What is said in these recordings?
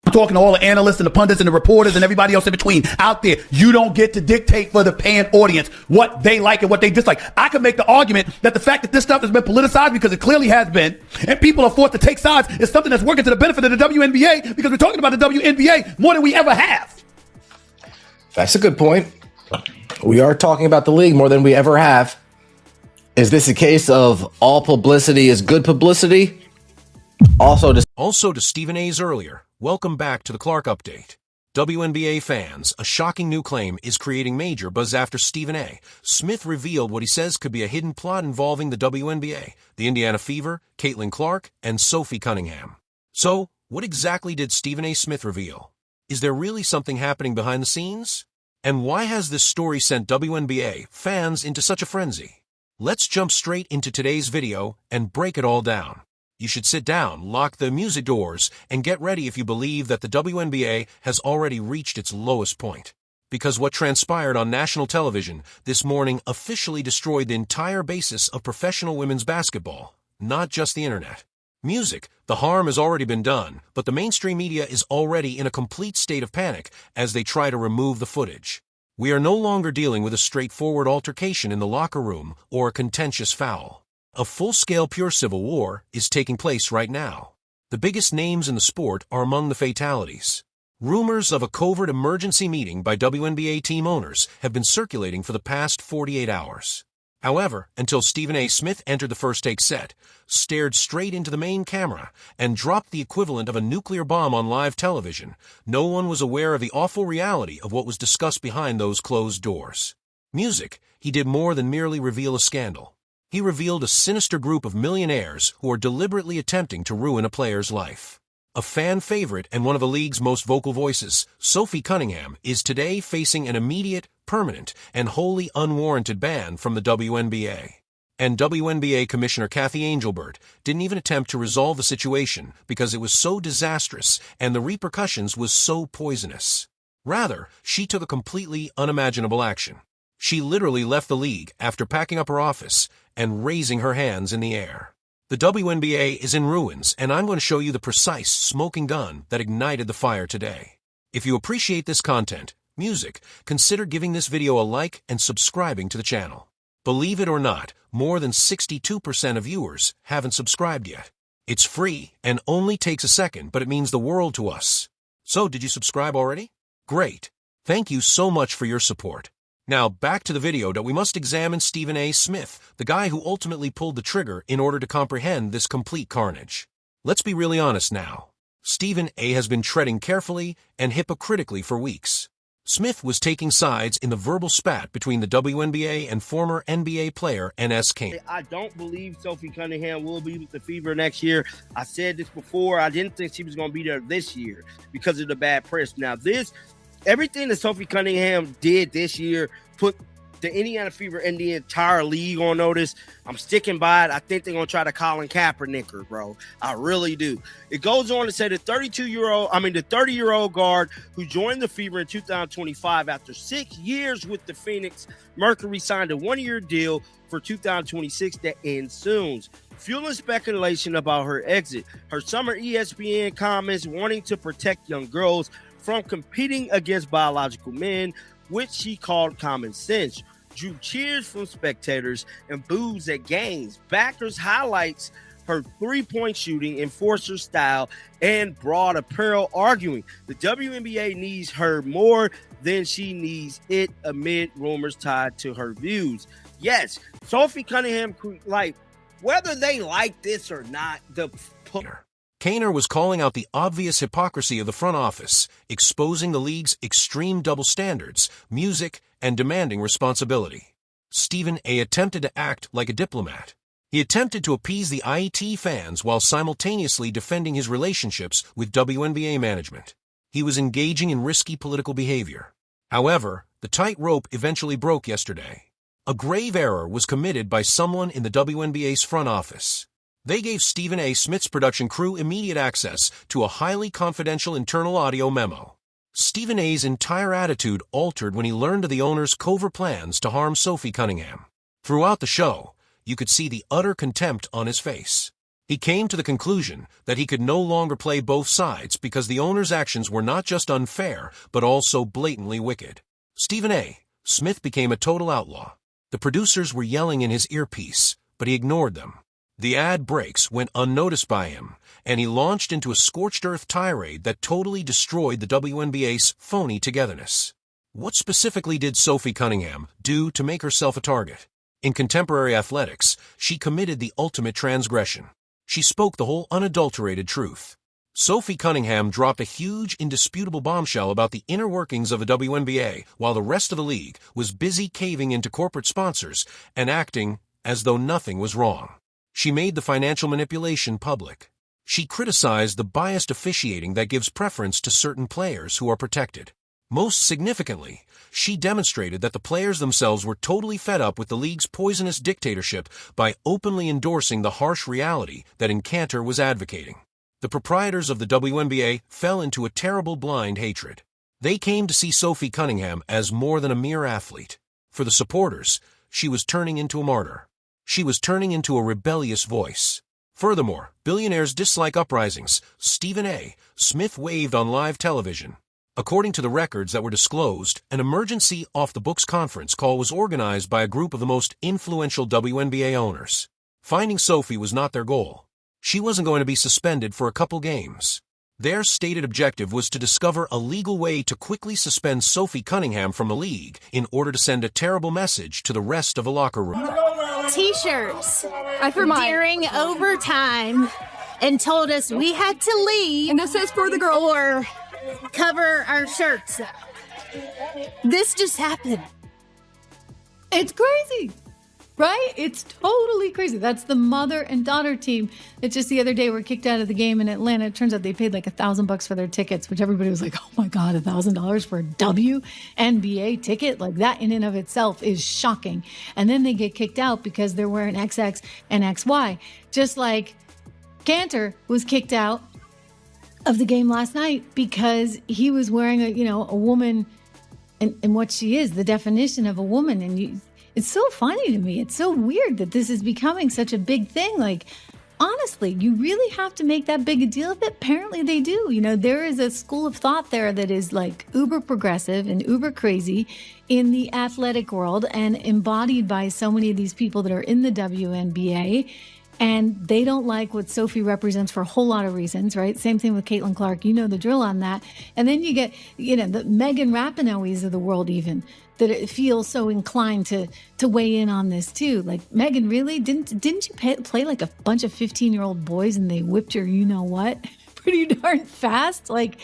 I'm talking to all the analysts and the pundits and the reporters and everybody else in between out there. You don't get to dictate for the fan audience what they like and what they dislike. I could make the argument that the fact that this stuff has been politicized, because it clearly has been, and people are forced to take sides, is something that's working to the benefit of the WNBA, because we're talking about the WNBA more than we ever have. That's a good point. We are talking about the league more than we ever have. Is this a case of all publicity is good publicity? Also to Stephen A's earlier, welcome back to the Clark Update. WNBA fans, a shocking new claim is creating major buzz after Stephen A. Smith revealed what he says could be a hidden plot involving the WNBA, the Indiana Fever, Caitlin Clark, and Sophie Cunningham. So, what exactly did Stephen A. Smith reveal? Is there really something happening behind the scenes? And why has this story sent WNBA fans into such a frenzy? Let's jump straight into today's video and break it all down. You should sit down, lock the music doors, and get ready if you believe that the WNBA has already reached its lowest point. Because what transpired on national television this morning officially destroyed the entire basis of professional women's basketball, not just the internet. Music, the harm has already been done, but the mainstream media is already in a complete state of panic as they try to remove the footage. We are no longer dealing with a straightforward altercation in the locker room or a contentious foul. A full-scale pure civil war is taking place right now. The biggest names in the sport are among the fatalities. Rumors of a covert emergency meeting by WNBA team owners have been circulating for the past 48 hours. However, until Stephen A. Smith entered the first take set, stared straight into the main camera, and dropped the equivalent of a nuclear bomb on live television, no one was aware of the awful reality of what was discussed behind those closed doors. Music, he did more than merely reveal a scandal. He revealed a sinister group of millionaires who are deliberately attempting to ruin a player's life. A fan favorite and one of the league's most vocal voices, Sophie Cunningham, is today facing an immediate, permanent, and wholly unwarranted ban from the WNBA. And WNBA Commissioner Kathy Angelbert didn't even attempt to resolve the situation because it was so disastrous and the repercussions was so poisonous. Rather, she took a completely unimaginable action. She literally left the league after packing up her office and raising her hands in the air. The WNBA is in ruins, and I'm going to show you the precise smoking gun that ignited the fire today. If you appreciate this content, music, consider giving this video a like and subscribing to the channel. Believe it or not, more than 62% of viewers haven't subscribed yet. It's free and only takes a second, but it means the world to us. So, did you subscribe already? Great. Thank you so much for your support. Now, back to the video that we must examine Stephen A. Smith, the guy who ultimately pulled the trigger in order to comprehend this complete carnage. Let's be really honest now. Stephen A. has been treading carefully and hypocritically for weeks. Smith was taking sides in the verbal spat between the WNBA and former NBA player N.S. Kane. I don't believe Sophie Cunningham will be with the Fever next year. I said this before. I didn't think she was going to be there this year because of the bad press. Now, everything that Sophie Cunningham did this year put the Indiana Fever and the entire league on notice. I'm sticking by it. I think they're going to try to Colin Kaepernick her, bro. I really do. It goes on to say the 30-year-old guard who joined the Fever in 2025 after 6 years with the Phoenix Mercury signed a one-year deal for 2026 that ends soon, fueling speculation about her exit. Her summer ESPN comments wanting to protect young girls from competing against biological men, which she called common sense, drew cheers from spectators and boos at games. Backers highlights her three-point shooting, enforcer style, and broad apparel, arguing the WNBA needs her more than she needs it amid rumors tied to her views. Yes, Sophie Cunningham, whether they like this or not, Kaner was calling out the obvious hypocrisy of the front office, exposing the league's extreme double standards, music, and demanding responsibility. Stephen A. attempted to act like a diplomat. He attempted to appease the IET fans while simultaneously defending his relationships with WNBA management. He was engaging in risky political behavior. However, the tightrope eventually broke yesterday. A grave error was committed by someone in the WNBA's front office. They gave Stephen A. Smith's production crew immediate access to a highly confidential internal audio memo. Stephen A.'s entire attitude altered when he learned of the owner's covert plans to harm Sophie Cunningham. Throughout the show, you could see the utter contempt on his face. He came to the conclusion that he could no longer play both sides because the owner's actions were not just unfair, but also blatantly wicked. Stephen A. Smith became a total outlaw. The producers were yelling in his earpiece, but he ignored them. The ad breaks went unnoticed by him, and he launched into a scorched earth tirade that totally destroyed the WNBA's phony togetherness. What specifically did Sophie Cunningham do to make herself a target? In contemporary athletics, she committed the ultimate transgression. She spoke the whole unadulterated truth. Sophie Cunningham dropped a huge, indisputable bombshell about the inner workings of the WNBA while the rest of the league was busy caving into corporate sponsors and acting as though nothing was wrong. She made the financial manipulation public. She criticized the biased officiating that gives preference to certain players who are protected. Most significantly, she demonstrated that the players themselves were totally fed up with the league's poisonous dictatorship by openly endorsing the harsh reality that Encanter was advocating. The proprietors of the WNBA fell into a terrible blind hatred. They came to see Sophie Cunningham as more than a mere athlete. For the supporters, she was turning into a martyr. She was turning into a rebellious voice. Furthermore, billionaires dislike uprisings. Stephen A. Smith waved on live television. According to the records that were disclosed, an emergency off-the-books conference call was organized by a group of the most influential WNBA owners. Finding Sophie was not their goal. She wasn't going to be suspended for a couple games. Their stated objective was to discover a legal way to quickly suspend Sophie Cunningham from the league in order to send a terrible message to the rest of the locker room. T-shirts I threw mine. during overtime and told us we had to leave. And this is for the girl. Or cover our shirts. This just happened. It's crazy, right? It's totally crazy. That's the mother and daughter team that just the other day were kicked out of the game in Atlanta. It turns out they paid like $1,000 for their tickets, which everybody was like, oh my God, $1,000 for a WNBA ticket? Like that in and of itself is shocking. And then they get kicked out because they're wearing XX and XY. Just like Cantor was kicked out of the game last night because he was wearing a woman and what she is, the definition of a woman. And it's so funny to me. It's so weird that this is becoming such a big thing. Like, honestly, you really have to make that big a deal of it? Apparently they do. There is a school of thought there that is like uber progressive and uber crazy in the athletic world and embodied by so many of these people that are in the WNBA. And they don't like what Sophie represents for a whole lot of reasons, right? Same thing with Caitlin Clark. You know the drill on that. And then you get, the Megan Rapinoe's of the world even, that feel so inclined to weigh in on this too. Like, Megan, really? Didn't you play like a bunch of 15-year-old boys and they whipped your you-know-what pretty darn fast? Like,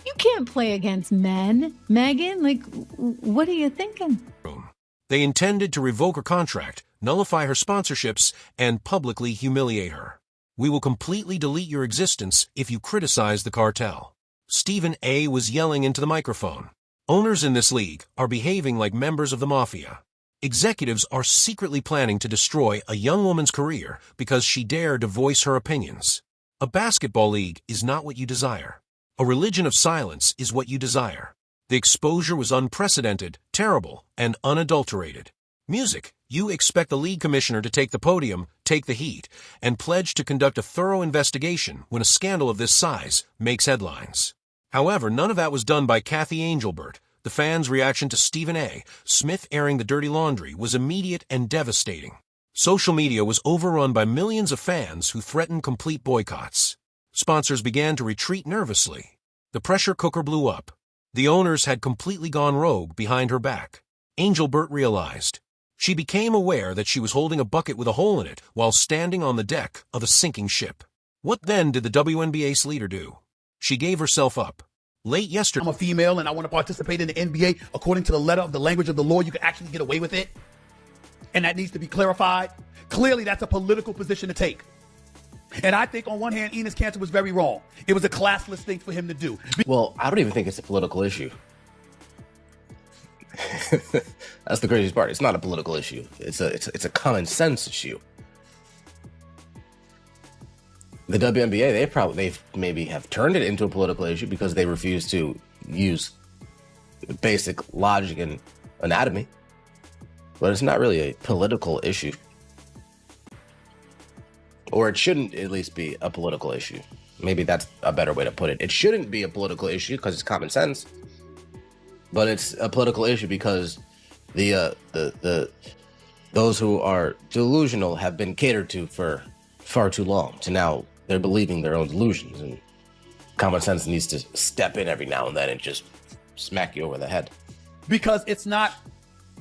you can't play against men, Megan. Like, what are you thinking? They intended to revoke her contract, nullify her sponsorships, and publicly humiliate her. We will completely delete your existence if you criticize the cartel. Stephen A. was yelling into the microphone. Owners in this league are behaving like members of the mafia. Executives are secretly planning to destroy a young woman's career because she dared to voice her opinions. A basketball league is not what you desire. A religion of silence is what you desire. The exposure was unprecedented, terrible, and unadulterated. Music, you expect the league commissioner to take the podium, take the heat, and pledge to conduct a thorough investigation when a scandal of this size makes headlines. However, none of that was done by Kathy Angelbert. The fans' reaction to Stephen A. Smith airing the dirty laundry was immediate and devastating. Social media was overrun by millions of fans who threatened complete boycotts. Sponsors began to retreat nervously. The pressure cooker blew up. The owners had completely gone rogue behind her back. Angelbert realized. She became aware that she was holding a bucket with a hole in it while standing on the deck of a sinking ship. What then did the WNBA's leader do? She gave herself up. Late yesterday, I'm a female and I want to participate in the NBA. According to the letter of the language of the law, you can actually get away with it. And that needs to be clarified. Clearly, that's a political position to take. And I think on one hand, Enos Kanter was very wrong. It was a classless thing for him to do. Well, I don't even think it's a political issue. That's the craziest part. It's not a political issue. It's a common sense issue. The WNBA, they maybe have turned it into a political issue because they refuse to use basic logic and anatomy. But it's not really a political issue. or it shouldn't at least be a political issue. Maybe that's a better way to put it. It shouldn't be a political issue because it's common sense, but it's a political issue because the those who are delusional have been catered to for far too long. To now they're believing their own delusions, and common sense needs to step in every now and then and just smack you over the head. Because it's not,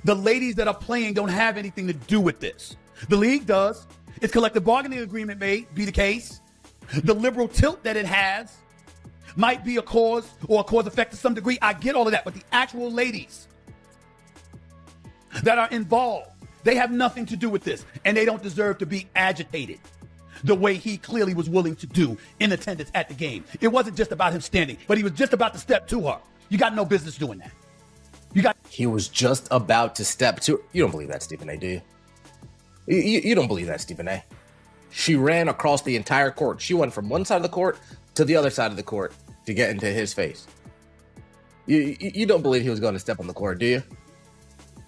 the ladies that are playing don't have anything to do with this. The league does. Its collective bargaining agreement may be the case. The liberal tilt that it has might be a cause or a cause effect to some degree. I get all of that, but the actual ladies that are involved, they have nothing to do with this, and they don't deserve to be agitated the way he clearly was willing to do in attendance at the game. It wasn't just about him standing, but he was just about to step to her. You got no business doing that. He was just about to step to. You don't believe that, Stephen A, do you? You don't believe that, Stephen A. She ran across the entire court. She went from one side of the court to the other side of the court to get into his face. You don't believe he was going to step on the court, do you?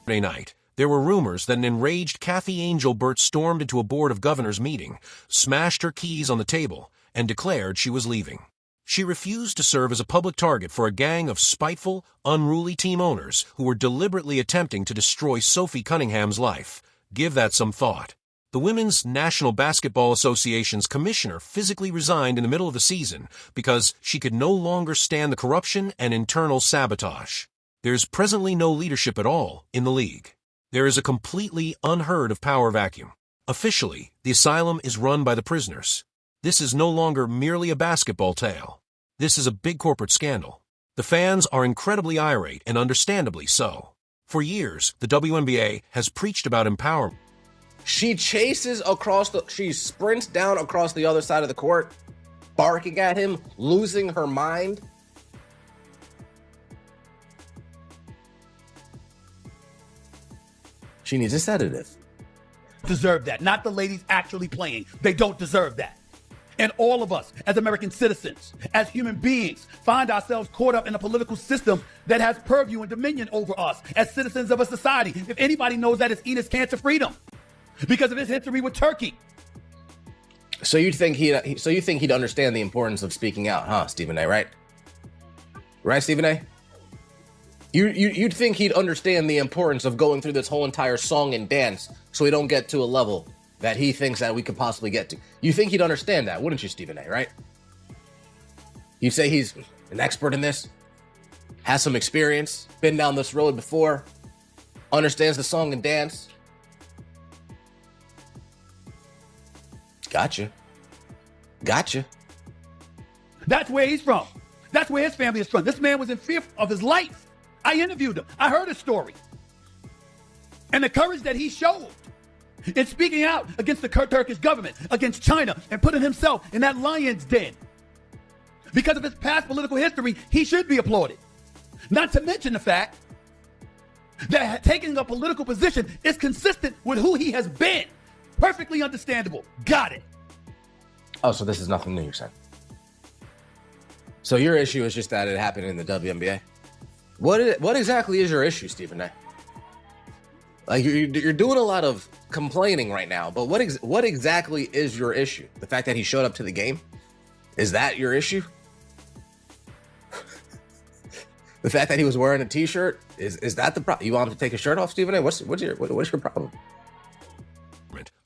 Friday night, there were rumors that an enraged Kathy Angelbert stormed into a Board of Governors meeting, smashed her keys on the table, and declared she was leaving. She refused to serve as a public target for a gang of spiteful, unruly team owners who were deliberately attempting to destroy Sophie Cunningham's life. Give that some thought. The Women's National Basketball Association's commissioner physically resigned in the middle of the season because she could no longer stand the corruption and internal sabotage. There's presently no leadership at all in the league. There is a completely unheard of power vacuum. Officially, the asylum is run by the prisoners. This is no longer merely a basketball tale. This is a big corporate scandal. The fans are incredibly irate, and understandably so. For years, the WNBA has preached about empowerment. She she sprints down across the other side of the court, barking at him, losing her mind. She needs a sedative. Deserve that. Not the ladies actually playing. They don't deserve that. And all of us, as American citizens, as human beings, find ourselves caught up in a political system that has purview and dominion over us as citizens of a society. If anybody knows that, it's Enos Cancer Freedom, because of his history with Turkey. So you think he'd understand the importance of speaking out, huh, Stephen A? Right? Right, Stephen A? You'd think he'd understand the importance of going through this whole entire song and dance so we don't get to a level that he thinks that we could possibly get to. You think he'd understand that, wouldn't you, Stephen A, right? You say he's an expert in this, has some experience, been down this road before, understands the song and dance. Gotcha. That's where he's from. That's where his family is from. This man was in fear of his life. I interviewed him. I heard his story. And the courage that he showed in speaking out against the Turkish government, against China, and putting himself in that lion's den. Because of his past political history, he should be applauded. Not to mention the fact that taking a political position is consistent with who he has been. Perfectly understandable. Got it. Oh, so this is nothing new, you're saying? So your issue is just that it happened in the WNBA? What exactly is your issue, Stephen A? Like, you're doing a lot of complaining right now, but what exactly is your issue? The fact that he showed up to the game? Is that your issue? The fact that he was wearing a t-shirt? Is that the problem? You want him to take his shirt off, Stephen A? What's your problem?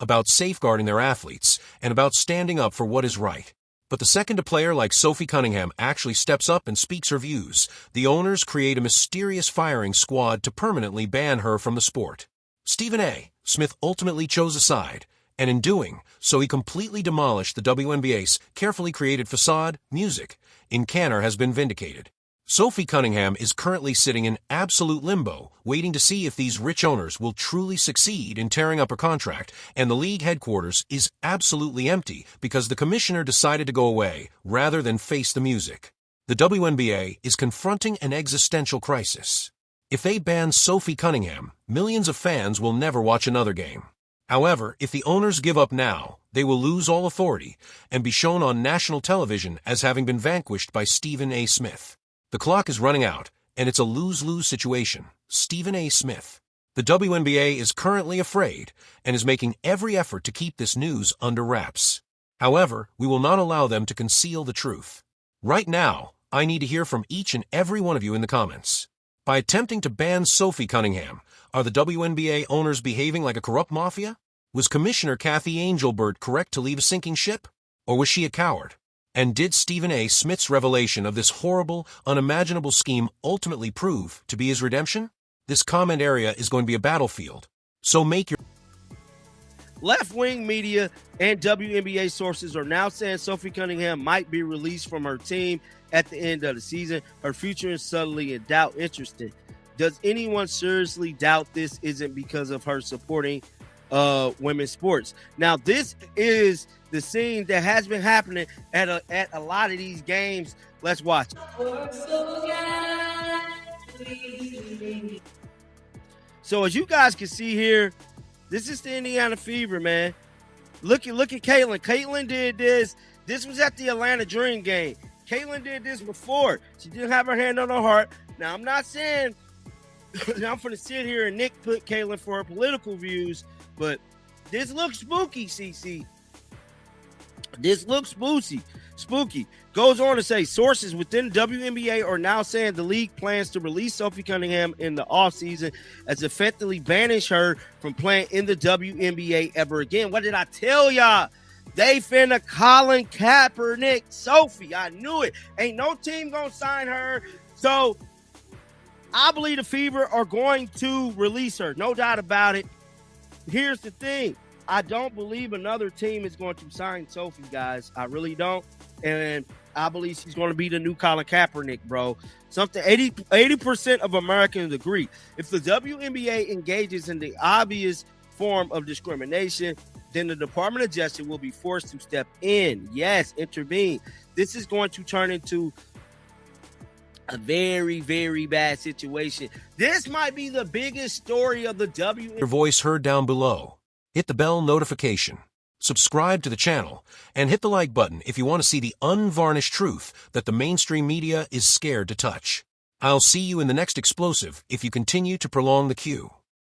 About safeguarding their athletes and about standing up for what is right. But the second a player like Sophie Cunningham actually steps up and speaks her views, the owners create a mysterious firing squad to permanently ban her from the sport. Stephen A. Smith ultimately chose a side, and in doing so he completely demolished the WNBA's carefully created facade. Music in Canner has been vindicated. Sophie Cunningham is currently sitting in absolute limbo, waiting to see if these rich owners will truly succeed in tearing up her contract, and the league headquarters is absolutely empty because the commissioner decided to go away rather than face the music. The WNBA is confronting an existential crisis. If they ban Sophie Cunningham, millions of fans will never watch another game. However, if the owners give up now, they will lose all authority and be shown on national television as having been vanquished by Stephen A. Smith. The clock is running out, and it's a lose-lose situation. Stephen A. Smith. The WNBA is currently afraid and is making every effort to keep this news under wraps. However, we will not allow them to conceal the truth. Right now, I need to hear from each and every one of you in the comments. By attempting to ban Sophie Cunningham, are the WNBA owners behaving like a corrupt mafia? Was Commissioner Kathy Angelbert correct to leave a sinking ship? Or was she a coward? And did Stephen A. Smith's revelation of this horrible, unimaginable scheme ultimately prove to be his redemption? This comment area is going to be a battlefield, so make your... Left-wing media and WNBA sources are now saying Sophie Cunningham might be released from her team at the end of the season. Her future is subtly in doubt. Interesting. Does anyone seriously doubt this isn't because of her supporting women's sports? Now, this is the scene that has been happening at a lot of these games. Let's watch. So as you guys can see here, this is the Indiana Fever, man. Look at Caitlin. Caitlin did this. This was at the Atlanta Dream game. Caitlin did this before. She didn't have her hand on her heart. Now, I'm not saying I'm going to sit here and nitpick Caitlin for her political views, but this looks spooky, CC. This looks spooky. Goes on to say sources within WNBA are now saying the league plans to release Sophie Cunningham in the offseason as effectively banish her from playing in the WNBA ever again. What did I tell y'all? They finna Colin Kaepernick Sophie. I knew it. Ain't no team gonna sign her. So I believe the Fever are going to release her. No doubt about it. Here's the thing. I don't believe another team is going to sign Sophie, guys. I really don't. And I believe she's going to be the new Colin Kaepernick, bro. Something 80% of Americans agree. If the WNBA engages in the obvious form of discrimination, then the Department of Justice will be forced to step in. Yes, intervene. This is going to turn into a very, very bad situation. This might be the biggest story of the WNBA. Your voice heard down below. Hit the bell notification, subscribe to the channel, and hit the like button if you want to see the unvarnished truth that the mainstream media is scared to touch. I'll see you in the next explosive if you continue to prolong the queue.